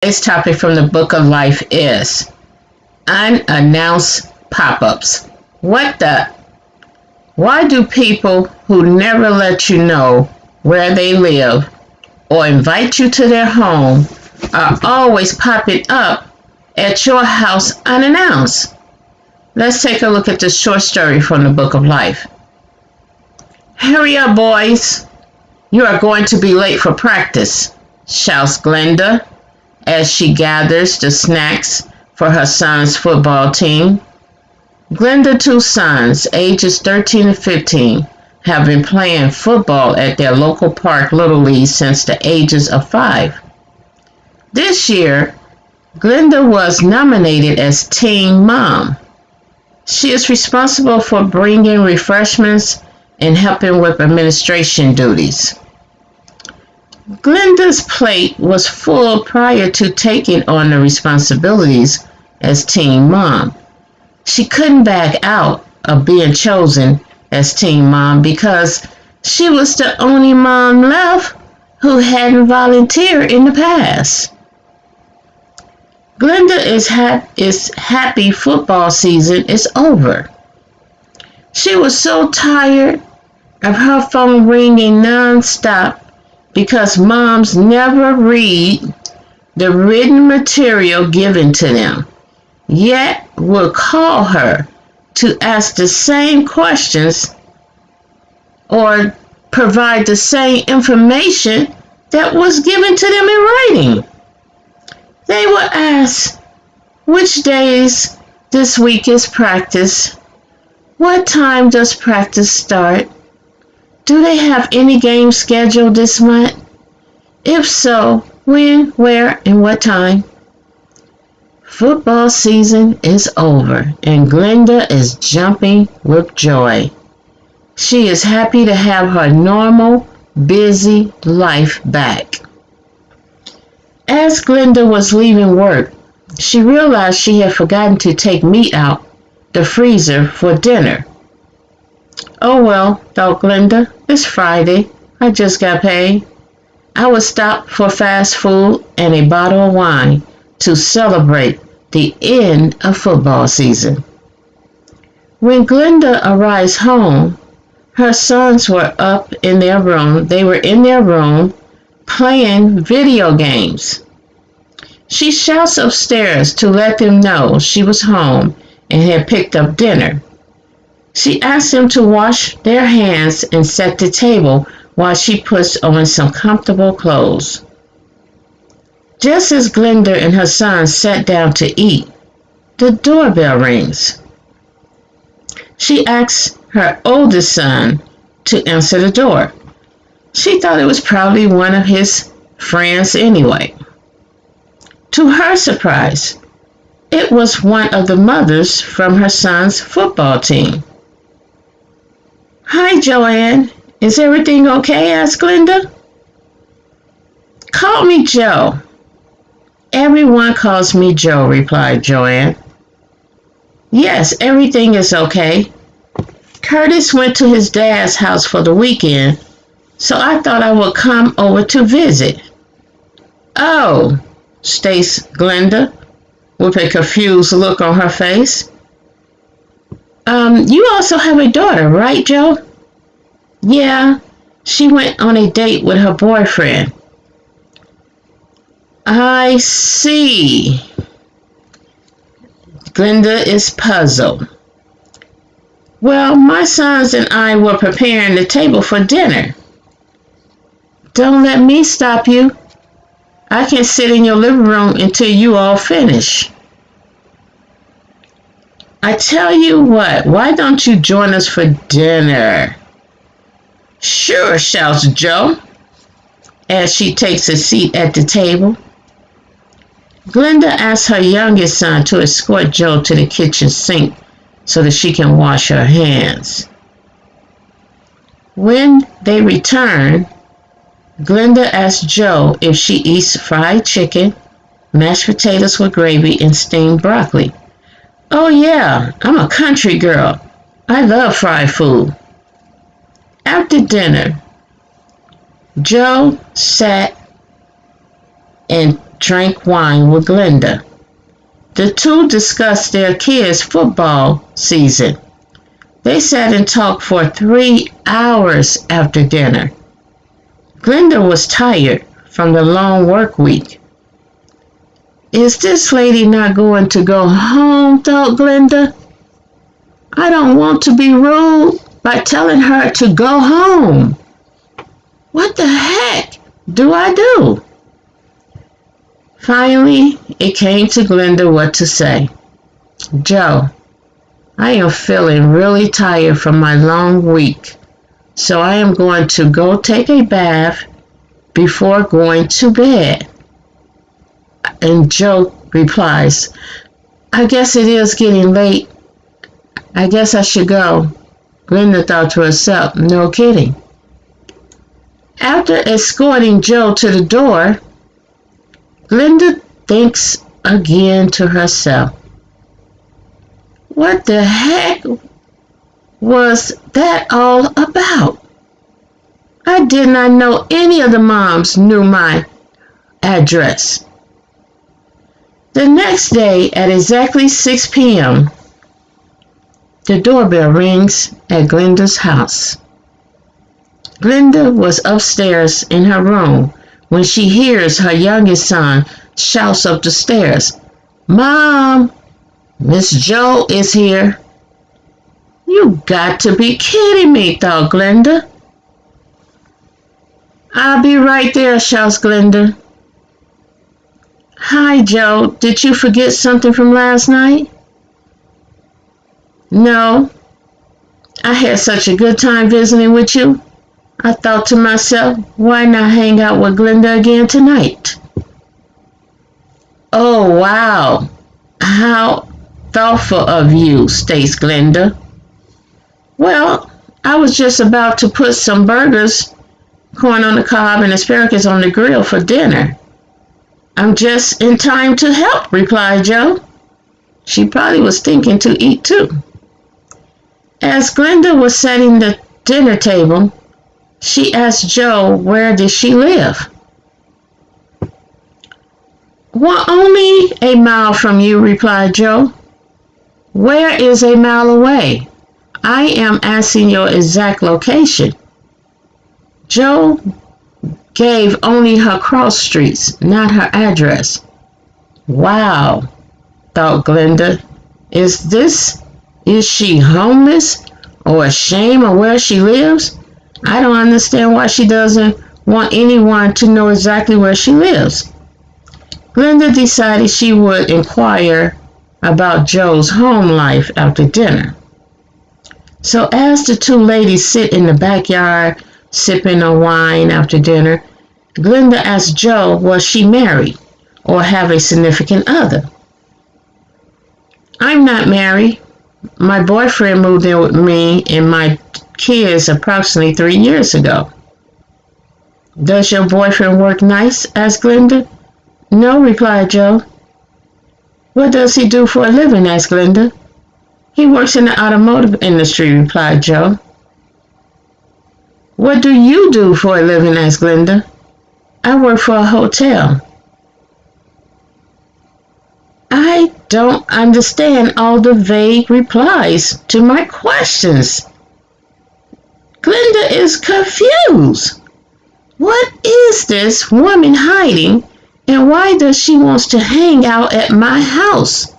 Today's topic from the Book of Life is Unannounced Pop Ups. What the? Why do people who never let you know where they live or invite you to their home are always popping up at your house unannounced? Let's take a look at this short story from the Book of Life. Hurry up, boys. You are going to be late for practice, shouts Glenda as she gathers the snacks for her son's football team. Glenda's two sons, ages 13 and 15, have been playing football at their local park Little League since the ages of 5. This year, Glenda was nominated as Teen Mom. She is responsible for bringing refreshments and helping with administration duties. Glenda's plate was full prior to taking on the responsibilities as Teen Mom. She couldn't back out of being chosen as Teen Mom because she was the only mom left who hadn't volunteered in the past. Glenda is happy football season is over. She was so tired of her phone ringing non-stop because moms never read the written material given to them, yet will call her to ask the same questions or provide the same information that was given to them in writing. They will ask which days this week is practice, what time does practice start, do they have any games scheduled this month? If so, when, where, and what time? Football season is over, and Glenda is jumping with joy. She is happy to have her normal, busy life back. As Glenda was leaving work, she realized she had forgotten to take meat out the freezer for dinner. Oh well, thought Glenda, it's Friday. I just got paid. I will stop for fast food and a bottle of wine to celebrate the end of football season. When Glenda arrives home, her sons were up in their room. They were in their room playing video games. She shouts upstairs to let them know she was home and had picked up dinner. She asks them to wash their hands and set the table while she puts on some comfortable clothes. Just as Glenda and her son sat down to eat, the doorbell rings. She asks her oldest son to answer the door. She thought it was probably one of his friends anyway. To her surprise, it was one of the mothers from her son's football team. Hi, Joanne. Is everything okay? Asked Glenda. Call me Joe. Everyone calls me Joe, replied Joanne. Yes, everything is okay. Curtis went to his dad's house for the weekend, so I thought I would come over to visit. Oh, states Glenda, with a confused look on her face. You also have a daughter, right, Joe? Yeah, she went on a date with her boyfriend. I see. Glenda is puzzled. Well, my sons and I were preparing the table for dinner. Don't let me stop you. I can sit in your living room until you all finish. I tell you what, why don't you join us for dinner? Sure, shouts Joe as she takes a seat at the table. Glenda asks her youngest son to escort Joe to the kitchen sink so that she can wash her hands. When they return, Glenda asks Joe if she eats fried chicken, mashed potatoes with gravy, and steamed broccoli. Oh yeah, I'm a country girl. I love fried food. After dinner, Joe sat and drank wine with Glenda. The two discussed their kids' football season. They sat and talked for 3 hours after dinner. Glenda was tired from the long work week. Is this lady not going to go home? Thought Glenda. I don't want to be rude by telling her to go home. What the heck do I do? Finally, it came to Glenda what to say. Joe, I am feeling really tired from my long week, so I am going to go take a bath before going to bed. And Joe replies, I guess it is getting late. I guess I should go. Glenda thought to herself, no kidding. After escorting Joe to the door, Glenda thinks again to herself, what the heck was that all about? I did not know any of the moms knew my address. The next day at exactly 6 p.m., the doorbell rings at Glenda's house. Glenda was upstairs in her room when she hears her youngest son shouts up the stairs, Mom, Miss Joe is here. You got to be kidding me, thought Glenda. I'll be right there, shouts Glenda. Hi, Joe. Did you forget something from last night? No. I had such a good time visiting with you. I thought to myself, why not hang out with Glenda again tonight? Oh, wow. How thoughtful of you, states Glenda. Well, I was just about to put some burgers, corn on the cob, and asparagus on the grill for dinner. I'm just in time to help, replied Joe. She probably was thinking to eat too. As Glenda was setting the dinner table, she asked Joe where did she live. Well, only a mile from you, replied Joe. Where is a mile away? I am asking your exact location. Joe gave only her cross streets, not her address. Wow, thought Glenda. Is she homeless or ashamed of where she lives? I don't understand why she doesn't want anyone to know exactly where she lives. Glenda decided she would inquire about Joe's home life after dinner. So as the two ladies sit in the backyard sipping on wine after dinner, Glenda asked Joe was she married or have a significant other. I'm not married. My boyfriend moved in with me and my kids approximately 3 years ago. Does your boyfriend work nights? Asked Glenda. No, replied Joe. What does he do for a living? Asked Glenda. He works in the automotive industry, replied Joe. What do you do for a living? Asked Glenda. I work for a hotel. I don't understand all the vague replies to my questions. Glenda is confused. What is this woman hiding, and why does she want to hang out at my house?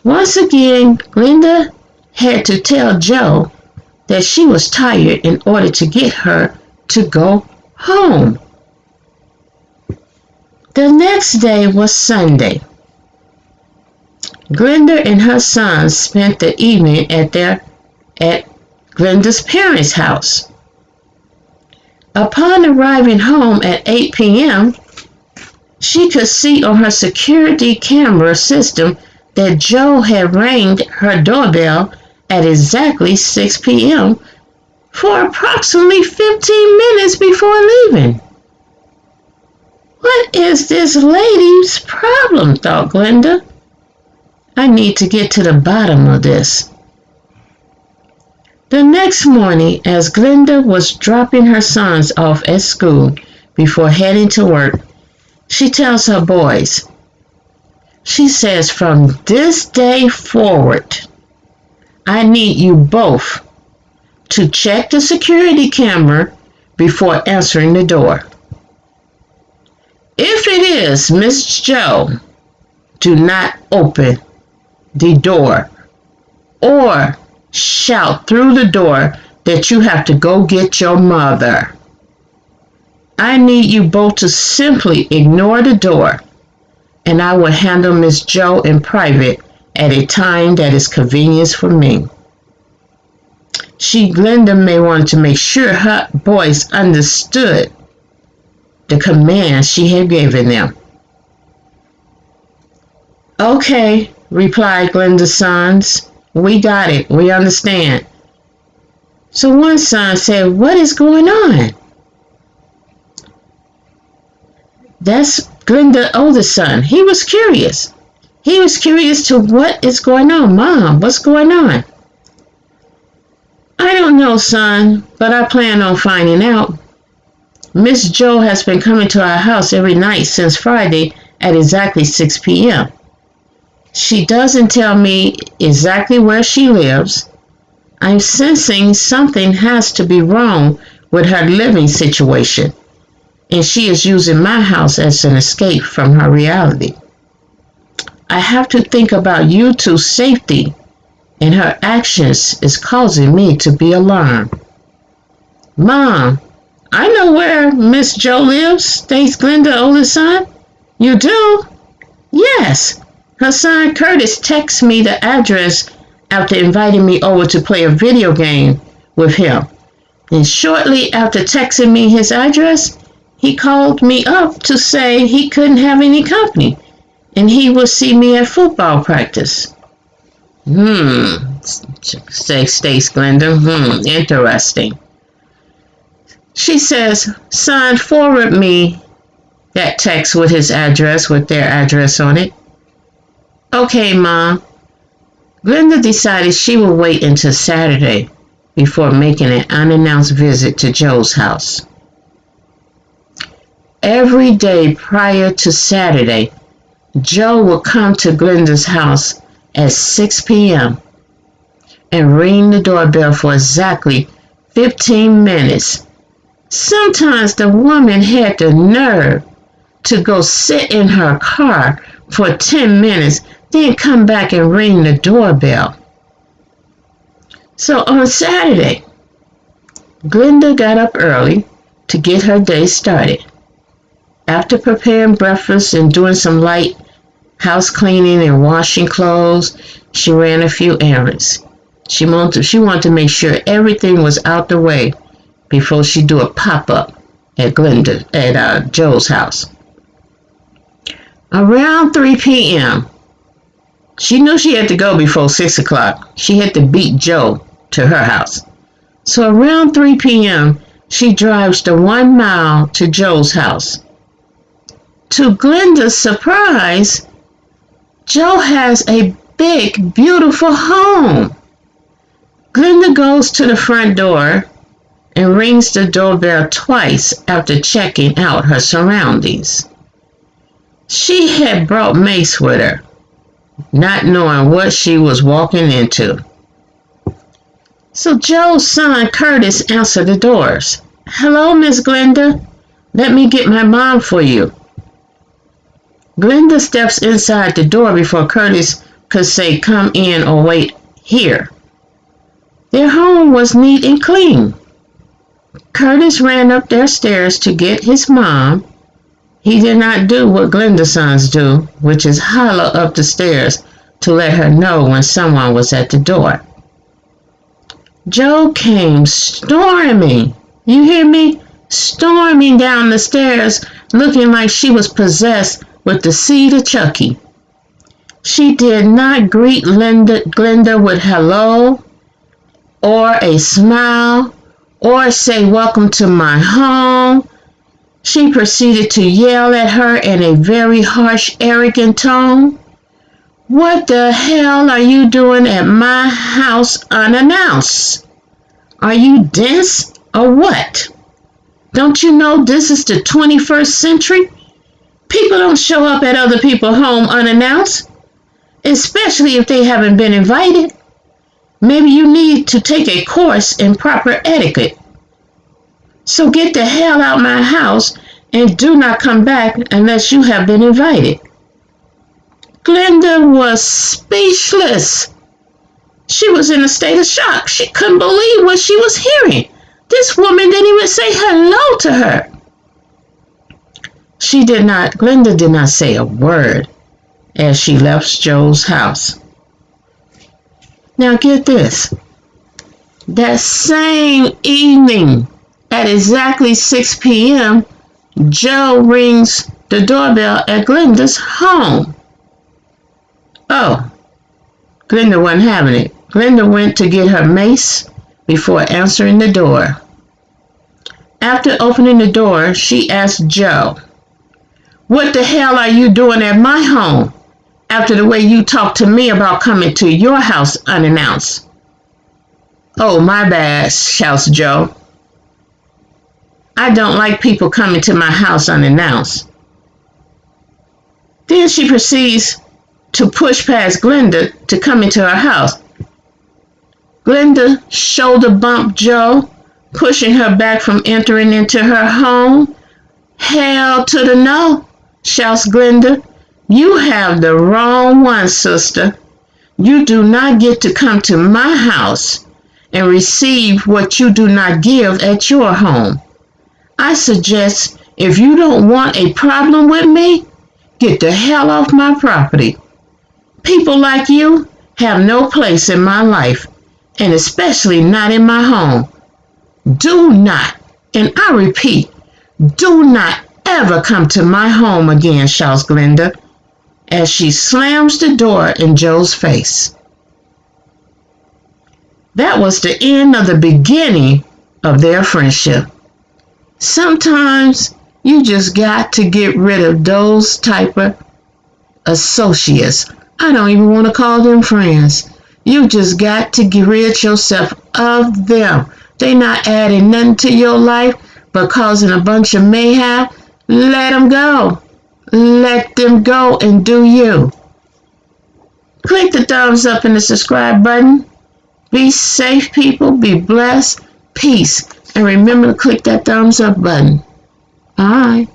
Once again, Glenda had to tell Joe that she was tired in order to get her to go home. The next day was Sunday. Glenda and her sons spent the evening at Glenda's parents' house. Upon arriving home at 8 p.m., she could see on her security camera system that Joe had rang her doorbell at exactly 6 p.m. for approximately 15 minutes before leaving. What is this lady's problem? Thought Glenda. I need to get to the bottom of this. The next morning, as Glenda was dropping her sons off at school before heading to work, She tells her boys, she says, from this day forward, I need you both to check the security camera before answering the door. If it is Miss Joe, do not open the door or shout through the door that you have to go get your mother. I need you both to simply ignore the door, and I will handle Miss Joe in private at a time that is convenient for me. Glenda may want to make sure her boys understood the command she had given them. Okay, replied Glenda's sons. We got it. We understand. So one son said, what is going on? That's Glenda's oldest son. He was curious. He was curious to what is going on. Mom, what's going on? I don't know, son, but I plan on finding out. Miss Joe has been coming to our house every night since Friday at exactly 6 p.m. She doesn't tell me exactly where she lives. I'm sensing something has to be wrong with her living situation, and she is using my house as an escape from her reality. I have to think about you two's safety, and her actions is causing me to be alarmed. Mom, I know where Miss Joe lives, states Glenda's oldest son. You do? Yes. Her son Curtis texted me the address after inviting me over to play a video game with him. And shortly after texting me his address, he called me up to say he couldn't have any company and he would see me at football practice. States Glenda. Interesting. She says, son, forward me that text with his address, with their address on it. Okay, Mom. Glenda decided she would wait until Saturday before making an unannounced visit to Joe's house. Every day prior to Saturday, Joe would come to Glenda's house at 6 p.m. and ring the doorbell for exactly 15 minutes. Sometimes the woman had the nerve to go sit in her car for 10 minutes, then come back and ring the doorbell. So on Saturday, Glenda got up early to get her day started. After preparing breakfast and doing some light house cleaning and washing clothes, she ran a few errands. She wanted to make sure everything was out the way before she do a pop-up at Joe's house. Around 3 p.m., she knew she had to go before 6 o'clock. She had to beat Joe to her house. So around 3 p.m., she drives the 1 mile to Joe's house. To Glenda's surprise, Joe has a big, beautiful home. Glenda goes to the front door and rings the doorbell twice after checking out her surroundings. She had brought Mace with her, not knowing what she was walking into. So Joe's son Curtis answered the doors. Hello, Miss Glenda. Let me get my mom for you. Glenda steps inside the door before Curtis could say come in or wait here. Their home was neat and clean. Curtis ran up their stairs to get his mom. He did not do what Glenda's sons do, which is holler up the stairs to let her know when someone was at the door. Joe came storming, you hear me? Storming down the stairs looking like she was possessed with the seed of Chucky. She did not greet Glenda with hello or a smile or say welcome to my home. She proceeded to yell at her in a very harsh, arrogant tone. What the hell are you doing at my house unannounced? Are you dense or what? Don't you know this is the 21st century? People don't show up at other people's home unannounced, especially if they haven't been invited. Maybe you need to take a course in proper etiquette. So get the hell out my house and do not come back unless you have been invited. Glenda was speechless. She was in a state of shock. She couldn't believe what she was hearing. This woman didn't even say hello to her. Glenda did not say a word as she left Joe's house. Now get this. That same evening at exactly 6 p.m., Joe rings the doorbell at Glenda's home. Oh, Glenda wasn't having it. Glenda went to get her mace before answering the door. After opening the door, she asked Joe, "What the hell are you doing at my home after the way you talked to me about coming to your house unannounced?" "Oh, my bad," shouts Joe. "I don't like people coming to my house unannounced." Then she proceeds to push past Glenda to come into her house. Glenda shoulder bumped Joe, pushing her back from entering into her home. "Hell to the no," shouts Glenda. "You have the wrong one, sister. You do not get to come to my house and receive what you do not give at your home. I suggest if you don't want a problem with me, get the hell off my property. People like you have no place in my life, and especially not in my home. Do not, and I repeat, do not ever come to my home again," shouts Glenda as she slams the door in Joe's face. That was the end of the beginning of their friendship. Sometimes you just got to get rid of those type of associates. I don't even want to call them friends. You just got to get rid yourself of them. They not adding nothing to your life but causing a bunch of mayhem. Let them go. Let them go and do you. Click the thumbs up and the subscribe button. Be safe, people. Be blessed. Peace. And remember to click that thumbs up button. Bye.